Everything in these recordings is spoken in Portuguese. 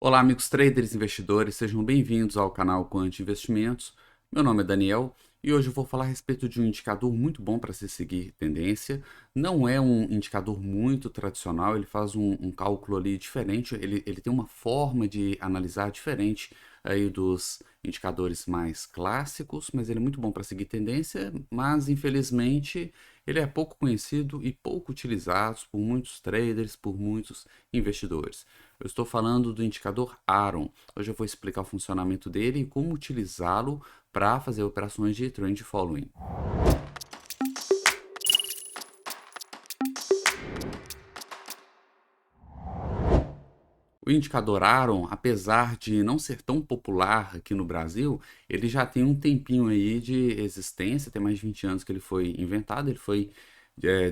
Olá, amigos traders e investidores, sejam bem-vindos ao canal Quant Investimentos. Meu nome é Daniel e hoje eu vou falar a respeito de um indicador muito bom para se seguir tendência. Não é um indicador muito tradicional, ele faz um cálculo ali diferente, ele tem uma forma de analisar diferente aí dos indicadores mais clássicos, mas ele é muito bom para seguir tendência, mas infelizmente ele é pouco conhecido e pouco utilizado por muitos traders, por muitos investidores. Eu estou falando do indicador Aron. Hoje eu vou explicar o funcionamento dele e como utilizá-lo para fazer operações de trend following. O indicador Aron, apesar de não ser tão popular aqui no Brasil, ele já tem um tempinho aí de existência, tem mais de 20 anos que ele foi inventado, ele foi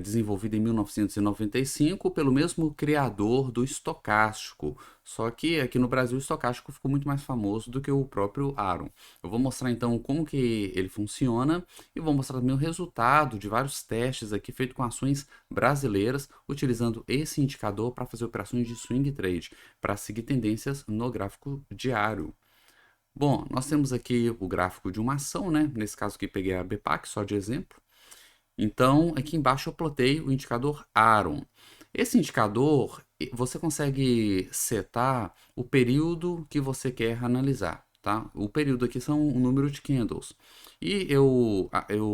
desenvolvido em 1995 pelo mesmo criador do estocástico, só que aqui no Brasil o estocástico ficou muito mais famoso do que o próprio Aron. Eu vou mostrar então como que ele funciona e vou mostrar também o resultado de vários testes aqui feitos com ações brasileiras, utilizando esse indicador para fazer operações de swing trade, para seguir tendências no gráfico diário. Bom, nós temos aqui o gráfico de uma ação, né? Nesse caso aqui peguei a BPAC só de exemplo. Então, aqui embaixo eu plotei o indicador Aron. Esse indicador, você consegue setar o período que você quer analisar, tá? O período aqui são o número de candles. E eu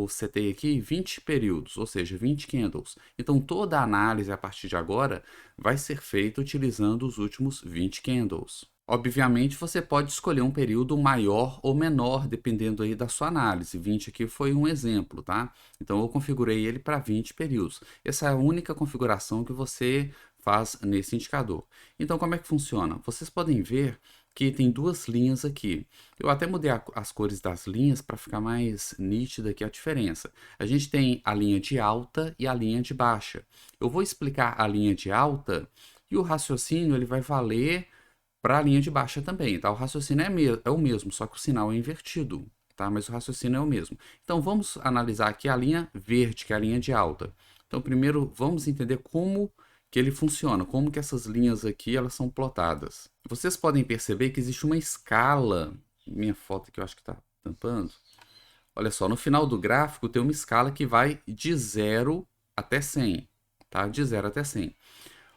setei aqui 20 períodos, ou seja, 20 candles. Então, toda a análise a partir de agora vai ser feita utilizando os últimos 20 candles. Obviamente, você pode escolher um período maior ou menor, dependendo aí da sua análise. 20 aqui foi um exemplo, tá? Então, eu configurei ele para 20 períodos. Essa é a única configuração que você faz nesse indicador. Então, como é que funciona? Vocês podem ver que tem duas linhas aqui. Eu até mudei as cores das linhas para ficar mais nítida aqui a diferença. A gente tem a linha de alta e a linha de baixa. Eu vou explicar a linha de alta e o raciocínio ele vai valer para a linha de baixa também, tá? O raciocínio é o mesmo, só que o sinal é invertido, tá? Mas o raciocínio é o mesmo. Então vamos analisar aqui a linha verde, que é a linha de alta. Então primeiro vamos entender como que ele funciona, como que essas linhas aqui elas são plotadas. Vocês podem perceber que existe uma escala, minha foto que eu acho que está tampando. Olha só, no final do gráfico tem uma escala que vai de 0 até 100, tá? De 0 até 100.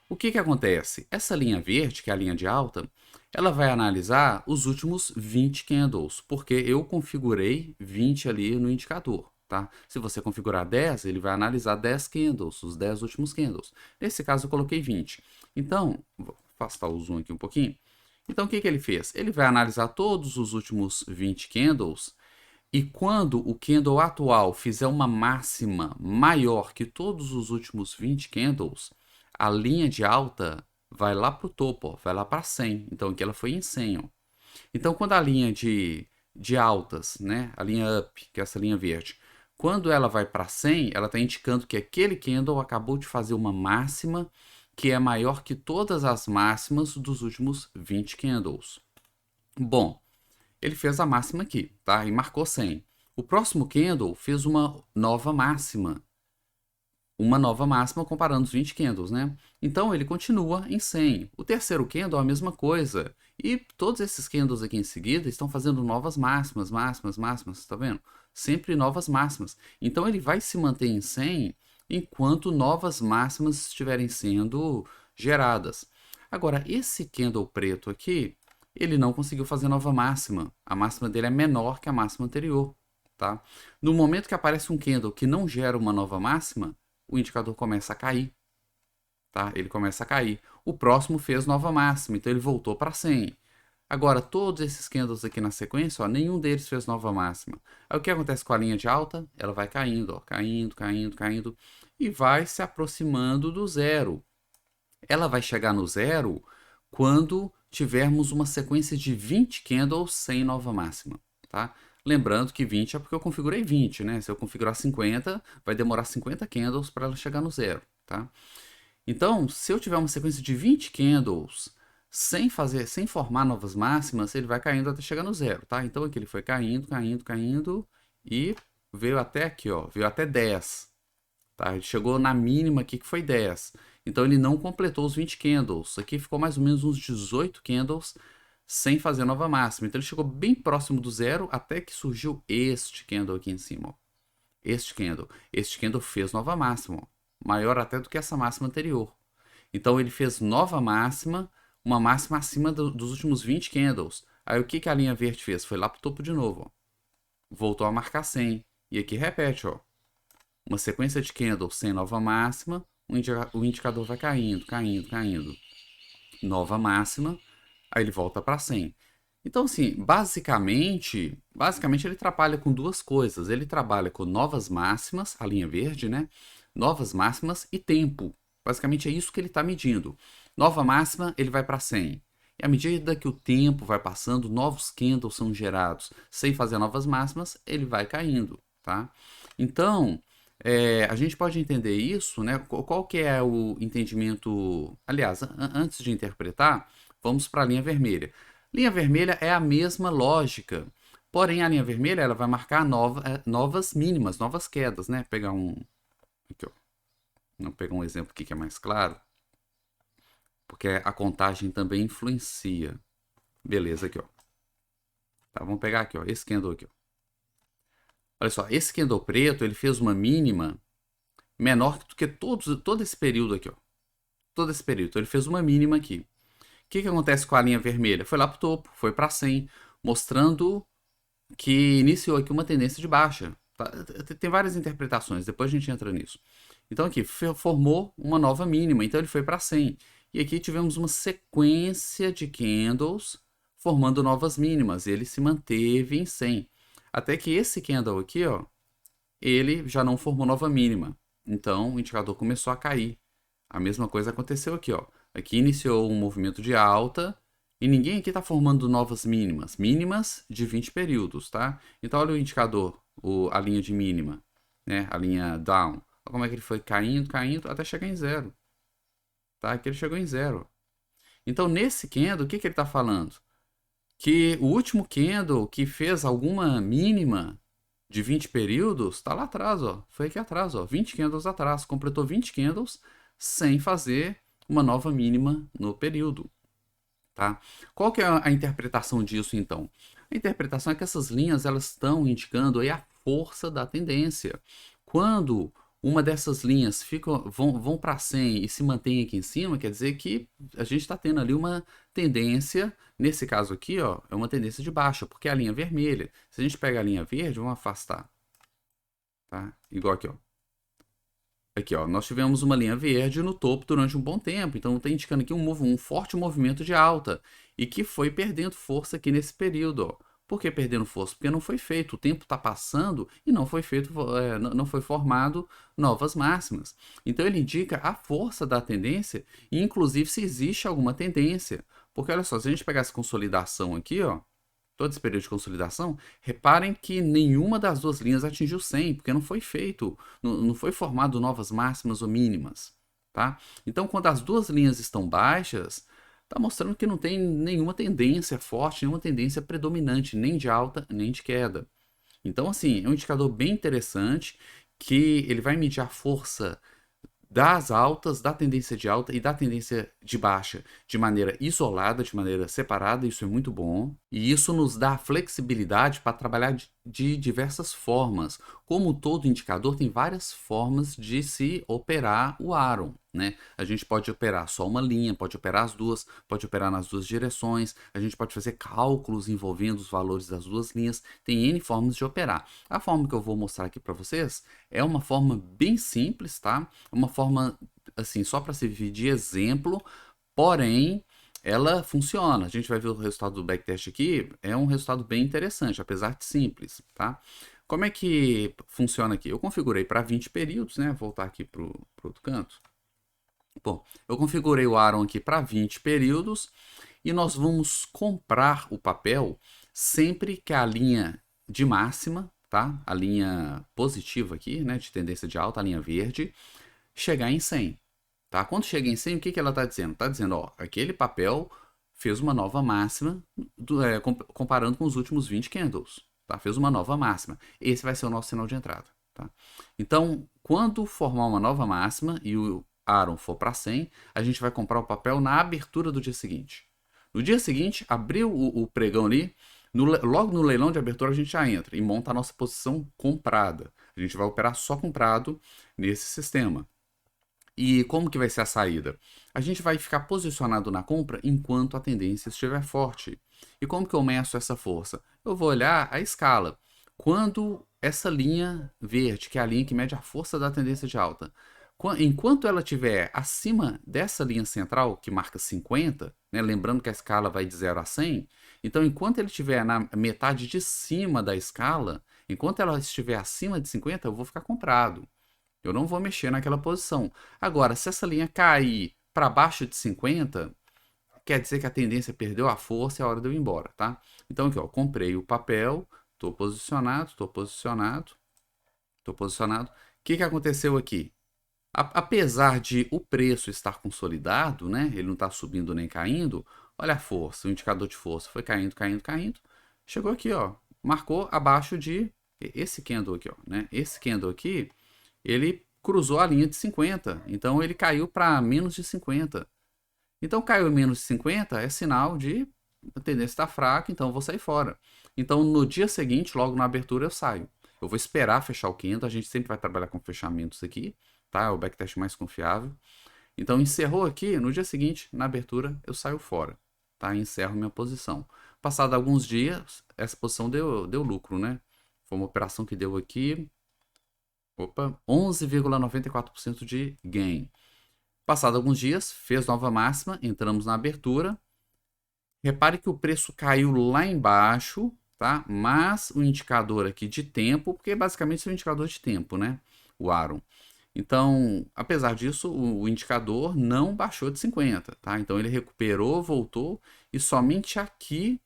O que que acontece? Essa linha verde, que é a linha de alta, ela vai analisar os últimos 20 candles, porque eu configurei 20 ali no indicador, tá? Se você configurar 10, ele vai analisar 10 candles, os 10 últimos candles. Nesse caso, eu coloquei 20. Então, vou afastar o zoom aqui um pouquinho. Então, o que que ele fez? Ele vai analisar todos os últimos 20 candles e quando o candle atual fizer uma máxima maior que todos os últimos 20 candles, a linha de alta vai lá para o topo, ó, vai lá para 100. Então aqui ela foi em 100. Ó. Então quando a linha de altas, né, a linha up, que é essa linha verde, quando ela vai para 100, ela está indicando que aquele candle acabou de fazer uma máxima que é maior que todas as máximas dos últimos 20 candles. Bom, ele fez a máxima aqui, tá? E marcou 100. O próximo candle fez uma nova máxima comparando os 20 candles, né? Então ele continua em 100. O terceiro candle é a mesma coisa. E todos esses candles aqui em seguida estão fazendo novas máximas, máximas, máximas, tá vendo? Sempre novas máximas. Então ele vai se manter em 100 enquanto novas máximas estiverem sendo geradas. Agora, esse candle preto aqui, ele não conseguiu fazer nova máxima. A máxima dele é menor que a máxima anterior, tá? No momento que aparece um candle que não gera uma nova máxima, o indicador começa a cair, tá? Ele começa a cair. O próximo fez nova máxima, então ele voltou para 100. Agora, todos esses candles aqui na sequência, ó, nenhum deles fez nova máxima. Aí o que acontece com a linha de alta? Ela vai caindo, ó, caindo, caindo, caindo, e vai se aproximando do zero. Ela vai chegar no zero quando tivermos uma sequência de 20 candles sem nova máxima, tá? Lembrando que 20 é porque eu configurei 20, né? Se eu configurar 50, vai demorar 50 candles para ela chegar no zero, tá? Então, se eu tiver uma sequência de 20 candles sem formar novas máximas, ele vai caindo até chegar no zero, tá? Então aqui ele foi caindo, caindo, caindo e veio até aqui, ó, veio até 10, tá? Ele chegou na mínima aqui que foi 10. Então ele não completou os 20 candles. Aqui ficou mais ou menos uns 18 candles sem fazer nova máxima. Então ele chegou bem próximo do zero até que surgiu este candle aqui em cima. Ó. Este candle fez nova máxima, ó. Maior até do que essa máxima anterior. Então ele fez nova máxima, uma máxima acima dos últimos 20 candles. Aí o que, que a linha verde fez? Foi lá para o topo de novo. Ó. Voltou a marcar 100. E aqui repete, ó. Uma sequência de candles sem nova máxima, o indicador vai caindo, caindo, caindo. Nova máxima, aí ele volta para 100. Então, assim, basicamente ele trabalha com duas coisas. Ele trabalha com novas máximas, a linha verde, né? Novas máximas e tempo. Basicamente é isso que ele está medindo. Nova máxima, ele vai para 100. E à medida que o tempo vai passando, novos candles são gerados. Sem fazer novas máximas, ele vai caindo, tá? Então, a gente pode entender isso, né? Qual que é o entendimento... Aliás, antes de interpretar, vamos para a linha vermelha. Linha vermelha é a mesma lógica, porém a linha vermelha ela vai marcar novas mínimas, novas quedas, né? Pegar aqui, ó. Vou pegar um exemplo aqui que é mais claro, porque a contagem também influencia. Beleza, aqui, ó. Tá, vamos pegar aqui, ó, esse candle aqui, ó. Olha só, esse candle preto, ele fez uma mínima menor do que todo esse período aqui, ó. Todo esse período. Então, ele fez uma mínima aqui. O que acontece com a linha vermelha? Foi lá para o topo, foi para 100, mostrando que iniciou aqui uma tendência de baixa. Tá? Tem várias interpretações, depois a gente entra nisso. Então aqui, formou uma nova mínima, então ele foi para 100. E aqui tivemos uma sequência de candles formando novas mínimas, e ele se manteve em 100. Até que esse candle aqui, ó, ele já não formou nova mínima. Então o indicador começou a cair. A mesma coisa aconteceu aqui, ó. Aqui iniciou um movimento de alta e ninguém aqui está formando novas mínimas. Mínimas de 20 períodos, tá? Então olha o indicador, a linha de mínima, né? A linha down. Olha como é que ele foi caindo, caindo, até chegar em zero. Tá? Aqui ele chegou em zero. Então nesse candle, o que ele está falando? Que o último candle que fez alguma mínima de 20 períodos está lá atrás, ó. Foi aqui atrás, ó. 20 candles atrás. Completou 20 candles sem fazer uma nova mínima no período. Tá? Qual que é a interpretação disso, então? A interpretação é que essas linhas elas estão indicando aí a força da tendência. Quando uma dessas linhas vão para 100 e se mantém aqui em cima, quer dizer que a gente está tendo ali uma tendência, nesse caso aqui, ó, é uma tendência de baixa, porque é a linha vermelha. Se a gente pega a linha verde, vamos afastar. Tá? Igual aqui, ó. Aqui, ó, nós tivemos uma linha verde no topo durante um bom tempo, então está indicando aqui um forte movimento de alta e que foi perdendo força aqui nesse período. Ó. Por que perdendo força? Porque não foi feito, o tempo está passando e não foi feito, não foi formado novas máximas. Então ele indica a força da tendência e inclusive se existe alguma tendência. Porque olha só, se a gente pegar essa consolidação aqui, ó, todo esse período de consolidação, reparem que nenhuma das duas linhas atingiu 100, porque não foi feito, não foi formado novas máximas ou mínimas, tá? Então, quando as duas linhas estão baixas, está mostrando que não tem nenhuma tendência forte, nenhuma tendência predominante, nem de alta, nem de queda. Então, assim, é um indicador bem interessante, que ele vai medir a força das altas, da tendência de alta e da tendência de baixa de maneira isolada, de maneira separada, isso é muito bom. E isso nos dá flexibilidade para trabalhar de diversas formas. Como todo indicador, tem várias formas de se operar o Aron, né? A gente pode operar só uma linha, pode operar as duas, pode operar nas duas direções, a gente pode fazer cálculos envolvendo os valores das duas linhas, tem N formas de operar. A forma que eu vou mostrar aqui para vocês é uma forma bem simples, tá? Uma forma, assim, só para servir de exemplo, porém ela funciona. A gente vai ver o resultado do backtest aqui, é um resultado bem interessante, apesar de simples, tá? Como é que funciona aqui? Eu configurei para 20 períodos, né? Vou voltar aqui para o outro canto. Bom, eu configurei o Aron aqui para 20 períodos e nós vamos comprar o papel sempre que a linha de máxima, tá? A linha positiva aqui, né? De tendência de alta, a linha verde, chegar em 100. Tá? Quando chega em 100, o que ela está dizendo? Está dizendo, ó, aquele papel fez uma nova máxima comparando com os últimos 20 candles. Tá? Fez uma nova máxima. Esse vai ser o nosso sinal de entrada. Tá? Então, quando formar uma nova máxima e Aaron for para 100, a gente vai comprar o papel na abertura do dia seguinte. No dia seguinte, abriu o pregão ali, logo no leilão de abertura a gente já entra e monta a nossa posição comprada. A gente vai operar só comprado nesse sistema. E como que vai ser a saída? A gente vai ficar posicionado na compra enquanto a tendência estiver forte. E como que eu meço essa força? Eu vou olhar a escala. Quando essa linha verde, que é a linha que mede a força da tendência de alta, enquanto ela estiver acima dessa linha central, que marca 50, né, lembrando que a escala vai de 0 a 100, então enquanto ele estiver na metade de cima da escala, enquanto ela estiver acima de 50, eu vou ficar comprado. Eu não vou mexer naquela posição. Agora, se essa linha cair para baixo de 50, quer dizer que a tendência perdeu a força e é hora de eu ir embora, tá? Então aqui, ó, comprei o papel, estou posicionado, estou posicionado, estou posicionado. O que aconteceu aqui? Apesar de o preço estar consolidado, né? Ele não está subindo nem caindo. Olha a força, o indicador de força foi caindo, caindo, caindo. Chegou aqui, ó, marcou abaixo de esse candle aqui, ó, né? Esse candle aqui, ele cruzou a linha de 50, então ele caiu para menos de 50. Então caiu menos de 50 é sinal de a tendência está fraca, então eu vou sair fora. Então no dia seguinte, logo na abertura, eu saio. Eu vou esperar fechar o candle, a gente sempre vai trabalhar com fechamentos aqui, tá? É o backtest mais confiável. Então encerrou aqui, no dia seguinte, na abertura, eu saio fora, tá? Encerro minha posição. Passado alguns dias, essa posição deu lucro, né? Foi uma operação que deu aqui, 11,94% de gain. Passado alguns dias, fez nova máxima, entramos na abertura. Repare que o preço caiu lá embaixo, tá? Mas o indicador aqui de tempo, porque basicamente é um indicador de tempo, né? O Aaron. Então, apesar disso, o indicador não baixou de 50, tá? Então ele recuperou, voltou e somente aqui,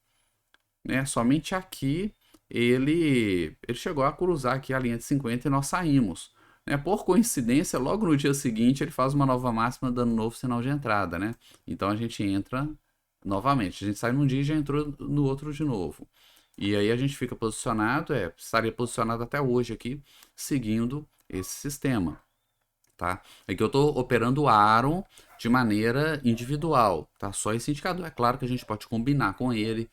né? Somente aqui ele chegou a cruzar aqui a linha de 50 e nós saímos. Né? Por coincidência, logo no dia seguinte ele faz uma nova máxima dando um novo sinal de entrada, né? Então a gente entra novamente. A gente sai num dia e já entrou no outro de novo. E aí a gente fica posicionado, estaria posicionado até hoje aqui, seguindo esse sistema. Tá? Aqui eu estou operando o Aaron de maneira individual, tá? Só esse indicador. É claro que a gente pode combinar com ele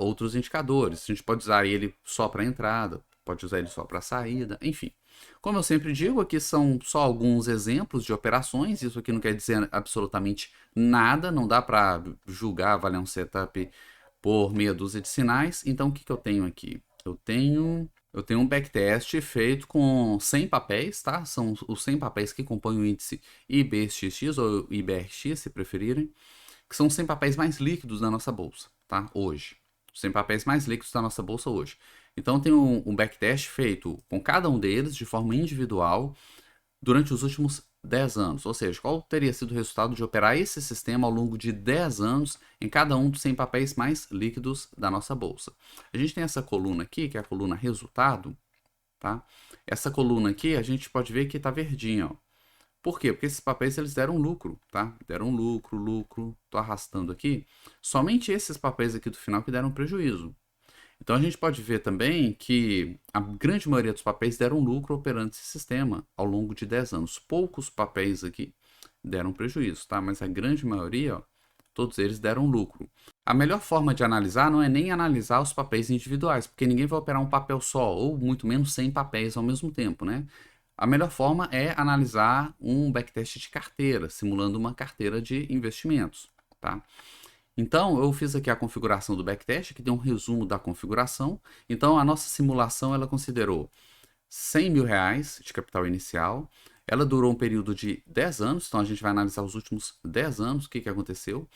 outros indicadores. A gente pode usar ele só para entrada, pode usar ele só para saída, enfim. Como eu sempre digo, aqui são só alguns exemplos de operações. Isso aqui não quer dizer absolutamente nada, não dá para julgar, avaliar um setup por meia dúzia de sinais. Então o que eu tenho aqui? Eu tenho um backtest feito com 100 papéis, tá? São os 100 papéis que compõem o índice IBXX ou IBRX, se preferirem, que são os 100 papéis mais líquidos da nossa bolsa, tá? Hoje. Os 100 papéis mais líquidos da nossa bolsa hoje. Então tem um backtest feito com cada um deles de forma individual durante os últimos 10 anos. Ou seja, qual teria sido o resultado de operar esse sistema ao longo de 10 anos em cada um dos 100 papéis mais líquidos da nossa bolsa. A gente tem essa coluna aqui, que é a coluna resultado, tá? Essa coluna aqui, a gente pode ver que está verdinha, ó. Por quê? Porque esses papéis eles deram lucro, tá? Deram lucro, lucro. Tô arrastando aqui. Somente esses papéis aqui do final que deram prejuízo. Então a gente pode ver também que a grande maioria dos papéis deram lucro operando esse sistema ao longo de 10 anos. Poucos papéis aqui deram prejuízo, tá? Mas a grande maioria, ó, todos eles deram lucro. A melhor forma de analisar não é nem analisar os papéis individuais, porque ninguém vai operar um papel só, ou muito menos 100 papéis ao mesmo tempo, né? A melhor forma é analisar um backtest de carteira, simulando uma carteira de investimentos, tá? Então, eu fiz aqui a configuração do backtest, que tem um resumo da configuração. Então, a nossa simulação, ela considerou 100 mil reais de capital inicial. Ela durou um período de 10 anos, então a gente vai analisar os últimos 10 anos, o que aconteceu.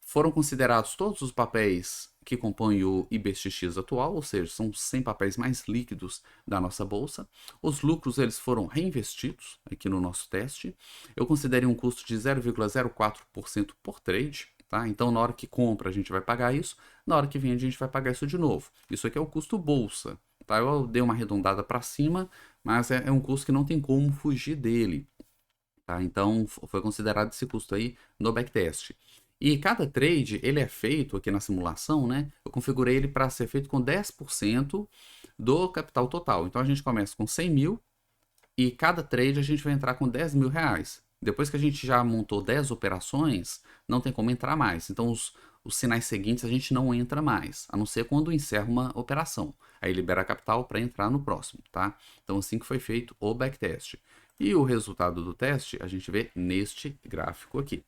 Foram considerados todos os papéis que compõem o IBXX atual, ou seja, são os 100 papéis mais líquidos da nossa bolsa. Os lucros eles foram reinvestidos aqui no nosso teste. Eu considerei um custo de 0,04% por trade. Tá? Então, na hora que compra, a gente vai pagar isso. Na hora que vende, a gente vai pagar isso de novo. Isso aqui é o custo bolsa. Tá? Eu dei uma arredondada para cima, mas é um custo que não tem como fugir dele. Tá? Então, foi considerado esse custo aí no backtest. E cada trade, ele é feito aqui na simulação, né? Eu configurei ele para ser feito com 10% do capital total. Então, a gente começa com 100 mil e cada trade a gente vai entrar com 10 mil reais. Depois que a gente já montou 10 operações, não tem como entrar mais. Então, os sinais seguintes a gente não entra mais, a não ser quando encerra uma operação. Aí libera a capital para entrar no próximo, tá? Então, assim que foi feito o backtest. E o resultado do teste a gente vê neste gráfico aqui.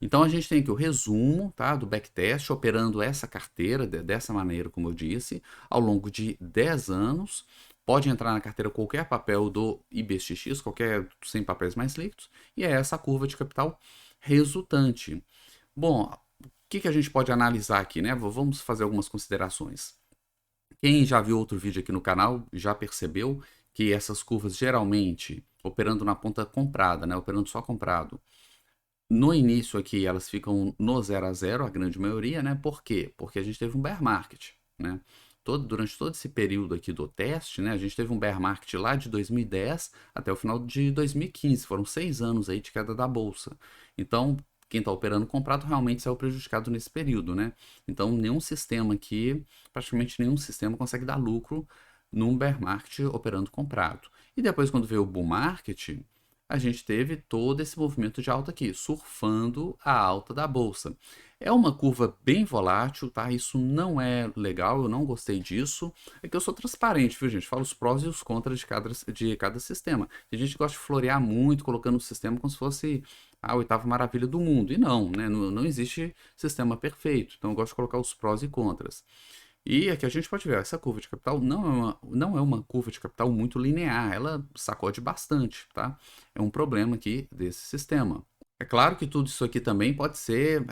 Então, a gente tem aqui o resumo, tá, do backtest, operando essa carteira dessa maneira, como eu disse, ao longo de 10 anos. Pode entrar na carteira qualquer papel do IBXX, qualquer 100 papéis mais líquidos, e é essa curva de capital resultante. Bom, o que a gente pode analisar aqui, né? Vamos fazer algumas considerações. Quem já viu outro vídeo aqui no canal já percebeu que essas curvas geralmente, operando na ponta comprada, né? Operando só comprado, no início aqui elas ficam no 0 a 0, a grande maioria, né? Por quê? Porque a gente teve um bear market, né? Durante todo esse período aqui do teste, né? A gente teve um bear market lá de 2010 até o final de 2015. Foram 6 anos aí de queda da bolsa. Então, quem está operando comprado realmente saiu prejudicado nesse período, né? Então, nenhum sistema aqui, praticamente nenhum sistema consegue dar lucro num bear market operando comprado. E depois, quando veio o bull market, a gente teve todo esse movimento de alta aqui, surfando a alta da bolsa. É uma curva bem volátil, tá? Isso não é legal, eu não gostei disso. É que eu sou transparente, viu, gente? Falo os prós e os contras de cada sistema. Tem gente que gosta de florear muito, colocando o sistema como se fosse a oitava maravilha do mundo. E não, né? Não existe sistema perfeito. Então eu gosto de colocar os prós e contras. E aqui a gente pode ver, essa curva de capital não é uma curva de capital muito linear, ela sacode bastante, tá? É um problema aqui desse sistema. É claro que tudo isso aqui também pode ser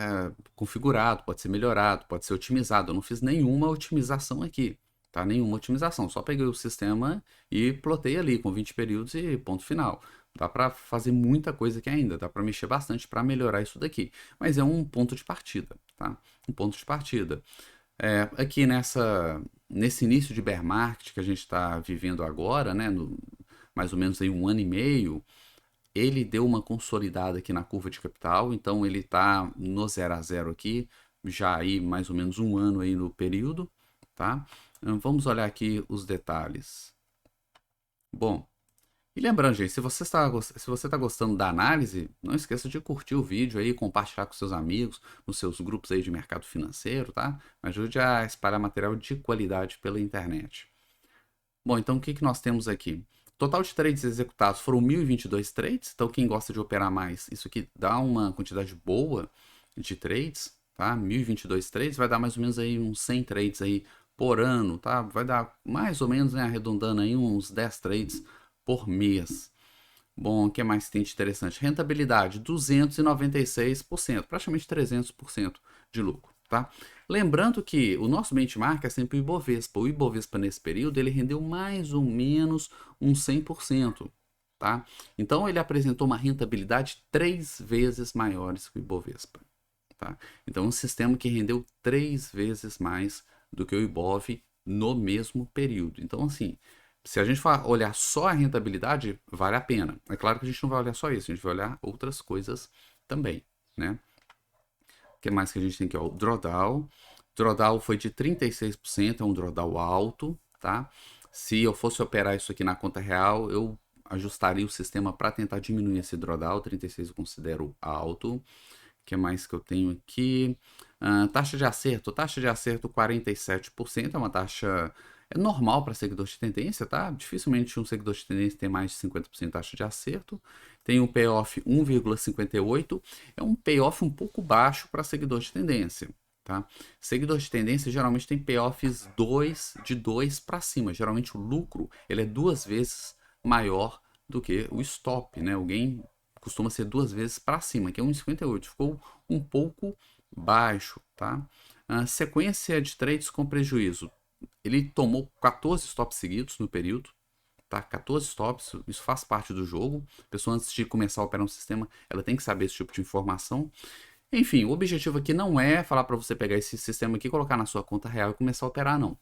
configurado, pode ser melhorado, pode ser otimizado. Eu não fiz nenhuma otimização aqui, tá? Nenhuma otimização, só peguei o sistema e plotei ali com 20 períodos e ponto final. Dá para fazer muita coisa aqui ainda, dá para mexer bastante para melhorar isso daqui, mas é um ponto de partida, tá? Um ponto de partida. Aqui nesse início de bear market que a gente está vivendo agora, né, mais ou menos aí um ano e meio, ele deu uma consolidada aqui na curva de capital, então ele está no 0 a 0 aqui, já aí mais ou menos um ano aí no período, tá? Vamos olhar aqui os detalhes. Bom, e lembrando, gente, se você está gostando da análise, não esqueça de curtir o vídeo aí, compartilhar com seus amigos, nos seus grupos aí de mercado financeiro, tá? Ajude a espalhar material de qualidade pela internet. Bom, então o que nós temos aqui? Total de trades executados foram 1.022 trades, então quem gosta de operar mais, isso aqui dá uma quantidade boa de trades, tá? 1.022 trades vai dar mais ou menos aí uns 100 trades aí por ano, tá? Vai dar mais ou menos, né, arredondando aí uns 10 trades por mês. Bom, o que mais tem de interessante? Rentabilidade, 296%, praticamente 300% de lucro, tá? Lembrando que o nosso benchmark é sempre o Ibovespa. O Ibovespa, nesse período, ele rendeu mais ou menos uns 100%, tá? Então, ele apresentou uma rentabilidade 3 vezes maiores que o Ibovespa, tá? Então, um sistema que rendeu 3 vezes mais do que o Ibov no mesmo período. Então, assim, se a gente for olhar só a rentabilidade, vale a pena. É claro que a gente não vai olhar só isso, a gente vai olhar outras coisas também, né? O que mais que a gente tem aqui? Ó, o drawdown. Drawdown foi de 36%, é um drawdown alto, tá? Se eu fosse operar isso aqui na conta real, eu ajustaria o sistema para tentar diminuir esse drawdown. 36 eu considero alto. O que mais que eu tenho aqui? Taxa de acerto. Taxa de acerto 47%, é uma taxa normal para seguidor de tendência, tá? Dificilmente um seguidor de tendência tem mais de 50% de taxa de acerto. Tem um payoff 1,58, é um payoff um pouco baixo para seguidor de tendência, tá? Seguidor de tendência geralmente tem payoffs de 2 para cima. Geralmente o lucro ele é 2 vezes maior do que o stop, né? Alguém costuma ser 2 vezes para cima, que é 1,58. Ficou um pouco baixo, tá? Sequência de trades com prejuízo. Ele tomou 14 stops seguidos no período, tá? 14 stops, isso faz parte do jogo. A pessoa, antes de começar a operar um sistema, ela tem que saber esse tipo de informação. Enfim, o objetivo aqui não é falar para você pegar esse sistema aqui, colocar na sua conta real e começar a operar, não.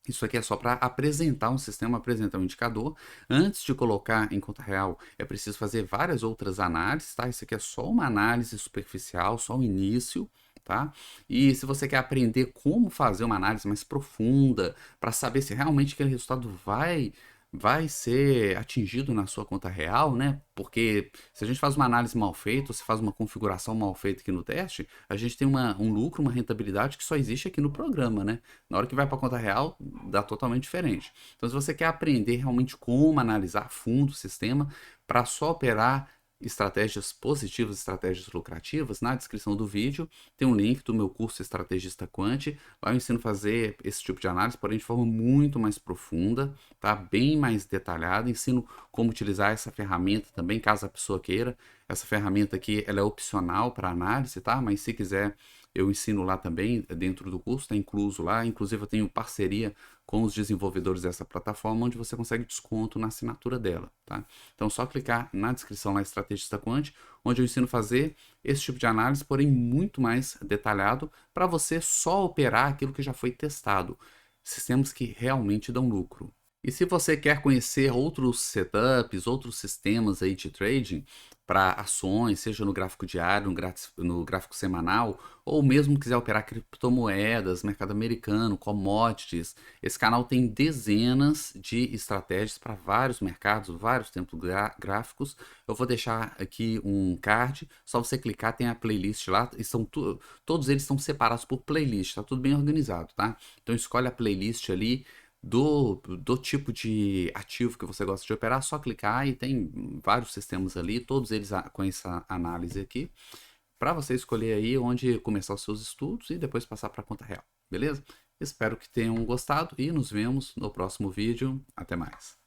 Isso aqui é só para apresentar um sistema, apresentar um indicador. Antes de colocar em conta real, é preciso fazer várias outras análises, tá? Isso aqui é só uma análise superficial, só o início, tá? E se você quer aprender como fazer uma análise mais profunda, para saber se realmente aquele resultado vai vai ser atingido na sua conta real, né? Porque se a gente faz uma análise mal feita, ou se faz uma configuração mal feita aqui no teste, a gente tem um lucro, uma rentabilidade que só existe aqui no programa, né? Na hora que vai para a conta real, dá totalmente diferente. Então, se você quer aprender realmente como analisar a fundo o sistema para só operar estratégias positivas, estratégias lucrativas, na descrição do vídeo tem um link do meu curso Estrategista Quant. Lá eu ensino a fazer esse tipo de análise, porém de forma muito mais profunda, tá? Bem mais detalhada. Ensino como utilizar essa ferramenta também, caso a pessoa queira. Essa ferramenta aqui, ela é opcional para análise, tá? Mas se quiser, eu ensino lá também, dentro do curso, está incluso lá. Inclusive, eu tenho parceria com os desenvolvedores dessa plataforma, onde você consegue desconto na assinatura dela, tá? Então, só clicar na descrição lá, Estrategista Quant, onde eu ensino a fazer esse tipo de análise, porém muito mais detalhado, para você só operar aquilo que já foi testado. Sistemas que realmente dão lucro. E se você quer conhecer outros setups, outros sistemas aí de trading para ações, seja no gráfico diário, no gráfico semanal, ou mesmo quiser operar criptomoedas, mercado americano, commodities, esse canal tem dezenas de estratégias para vários mercados, vários tempos gráficos. Eu vou deixar aqui um card, só você clicar, tem a playlist lá, todos eles estão separados por playlist, está tudo bem organizado, tá? Então escolhe a playlist ali do tipo de ativo que você gosta de operar, só clicar e tem vários sistemas ali, todos eles com essa análise aqui, para você escolher aí onde começar os seus estudos e depois passar para a conta real, beleza? Espero que tenham gostado e nos vemos no próximo vídeo. Até mais.